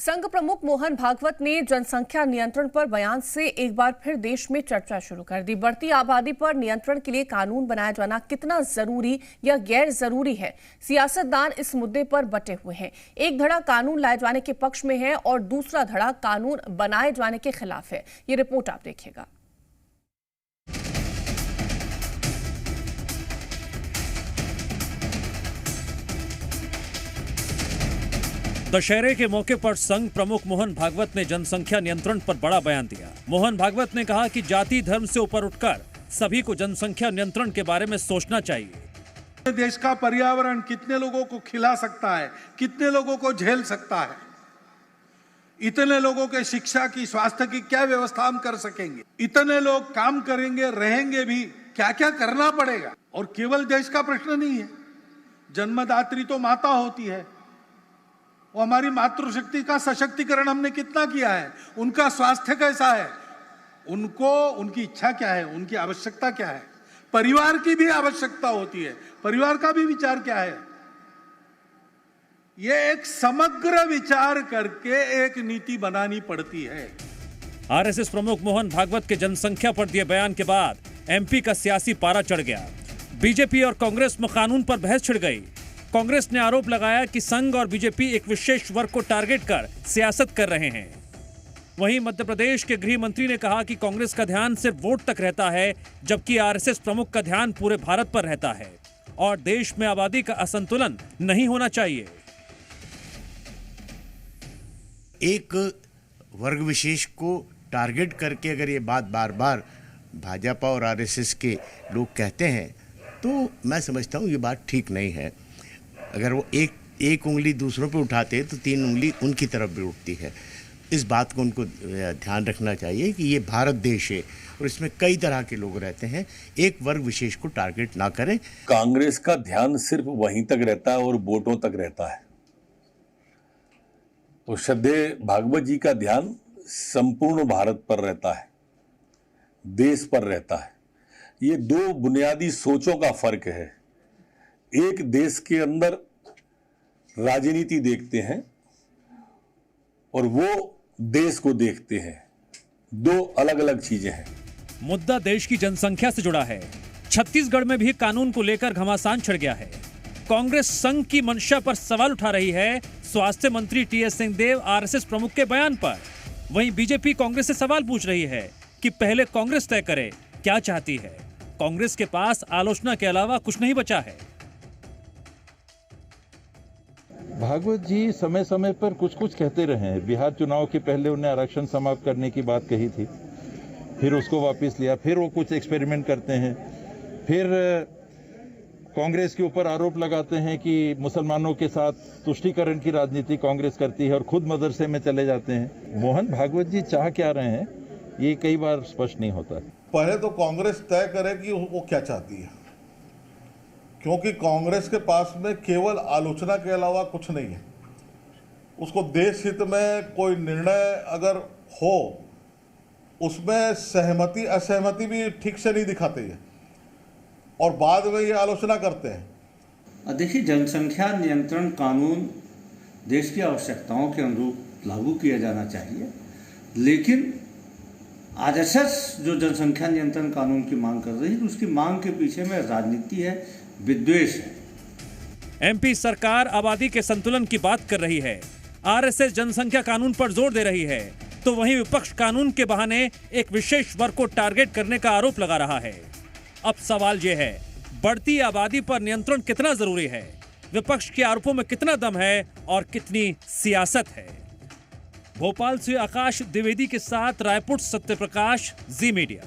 संघ प्रमुख मोहन भागवत ने जनसंख्या नियंत्रण पर बयान से एक बार फिर देश में चर्चा शुरू कर दी। बढ़ती आबादी पर नियंत्रण के लिए कानून बनाया जाना कितना जरूरी या गैर जरूरी है, सियासतदान इस मुद्दे पर बटे हुए हैं। एक धड़ा कानून लाए जाने के पक्ष में है और दूसरा धड़ा कानून बनाए जाने के खिलाफ है। ये रिपोर्ट आप देखिएगा। दशहरे के मौके पर संघ प्रमुख मोहन भागवत ने जनसंख्या नियंत्रण पर बड़ा बयान दिया। मोहन भागवत ने कहा कि जाति धर्म से ऊपर उठकर सभी को जनसंख्या नियंत्रण के बारे में सोचना चाहिए। देश का पर्यावरण कितने लोगों को खिला सकता है, कितने लोगों को झेल सकता है, इतने लोगों के शिक्षा की, स्वास्थ्य की क्या व्यवस्था हम कर सकेंगे, इतने लोग काम करेंगे, रहेंगे भी, क्या क्या करना पड़ेगा। और केवल देश का प्रश्न नहीं है, जन्मदात्री तो माता होती है, वो हमारी मातृशक्ति का सशक्तिकरण हमने कितना किया है, उनका स्वास्थ्य कैसा है, उनको उनकी इच्छा क्या है, उनकी आवश्यकता क्या है, परिवार की भी आवश्यकता होती है, परिवार का भी विचार क्या है। ये एक समग्र विचार करके एक नीति बनानी पड़ती है। आरएसएस प्रमुख मोहन भागवत के जनसंख्या पर दिए बयान के बाद एमपी का सियासी पारा चढ़ गया। बीजेपी और कांग्रेस में कानून पर बहस छिड़ गई। कांग्रेस ने आरोप लगाया कि संघ और बीजेपी एक विशेष वर्ग को टारगेट कर सियासत कर रहे हैं। वहीं मध्य प्रदेश के गृह मंत्री ने कहा कि कांग्रेस का ध्यान सिर्फ वोट तक रहता है, जबकि आरएसएस प्रमुख का ध्यान पूरे भारत पर रहता है और देश में आबादी का असंतुलन नहीं होना चाहिए। एक वर्ग विशेष को टारगेट करके अगर ये बात बार बार भाजपा और आरएसएस के लोग कहते हैं तो मैं समझता हूँ ये बात ठीक नहीं है। अगर वो एक उंगली दूसरों पे उठाते तो तीन उंगली उनकी तरफ भी उठती है। इस बात को उनको ध्यान रखना चाहिए कि ये भारत देश है और इसमें कई तरह के लोग रहते हैं, एक वर्ग विशेष को टारगेट ना करें। कांग्रेस का ध्यान सिर्फ वहीं तक रहता है और वोटों तक रहता है। तो श्रद्धेय भागवत जी का ध्यान संपूर्ण भारत पर रहता है, देश पर रहता है। ये दो बुनियादी सोचों का फर्क है। एक देश के अंदर राजनीति देखते हैं और वो देश को देखते हैं, दो अलग अलग चीजें हैं। मुद्दा देश की जनसंख्या से जुड़ा है। छत्तीसगढ़ में भी कानून को लेकर घमासान छिड़ गया है। कांग्रेस संघ की मंशा पर सवाल उठा रही है स्वास्थ्य मंत्री टीएस सिंहदेव आरएसएस प्रमुख के बयान पर। वहीं बीजेपी कांग्रेस से सवाल पूछ रही है कि पहले कांग्रेस तय करे क्या चाहती है। कांग्रेस के पास आलोचना के अलावा कुछ नहीं बचा है। भागवत जी समय समय पर कुछ कहते रहे हैं। बिहार चुनाव के पहले उन्हें आरक्षण समाप्त करने की बात कही थी, फिर उसको वापस लिया, फिर वो कुछ एक्सपेरिमेंट करते हैं, फिर कांग्रेस के ऊपर आरोप लगाते हैं कि मुसलमानों के साथ तुष्टीकरण की राजनीति कांग्रेस करती है और खुद मदरसे में चले जाते हैं। मोहन भागवत जी चाह क्या रहे हैं ये कई बार स्पष्ट नहीं होता। पहले तो कांग्रेस तय करे कि वो क्या चाहती है, क्योंकि कांग्रेस के पास में केवल आलोचना के अलावा कुछ नहीं है। उसको देश हित में कोई निर्णय अगर हो, उसमें सहमति असहमति भी ठीक से नहीं दिखाते हैं और बाद में ये आलोचना करते हैं। देखिए, जनसंख्या नियंत्रण कानून देश की आवश्यकताओं के अनुरूप लागू किया जाना चाहिए, लेकिन आरएसएस जो जनसंख्या नियंत्रण कानून की मांग कर रही है, उसकी मांग के पीछे में राजनीति है, विद्वेष है। एमपी सरकार आबादी के संतुलन की बात कर रही है, आरएसएस जनसंख्या कानून पर जोर दे रही है, तो वहीं विपक्ष कानून के बहाने एक विशेष वर्ग को टारगेट करने का आरोप लगा रहा है। अब सवाल यह है, बढ़ती आबादी पर नियंत्रण कितना जरूरी है, विपक्ष के आरोपों में कितना दम है और कितनी सियासत है। भोपाल से आकाश द्विवेदी के साथ रायपुर सत्यप्रकाश, जी मीडिया।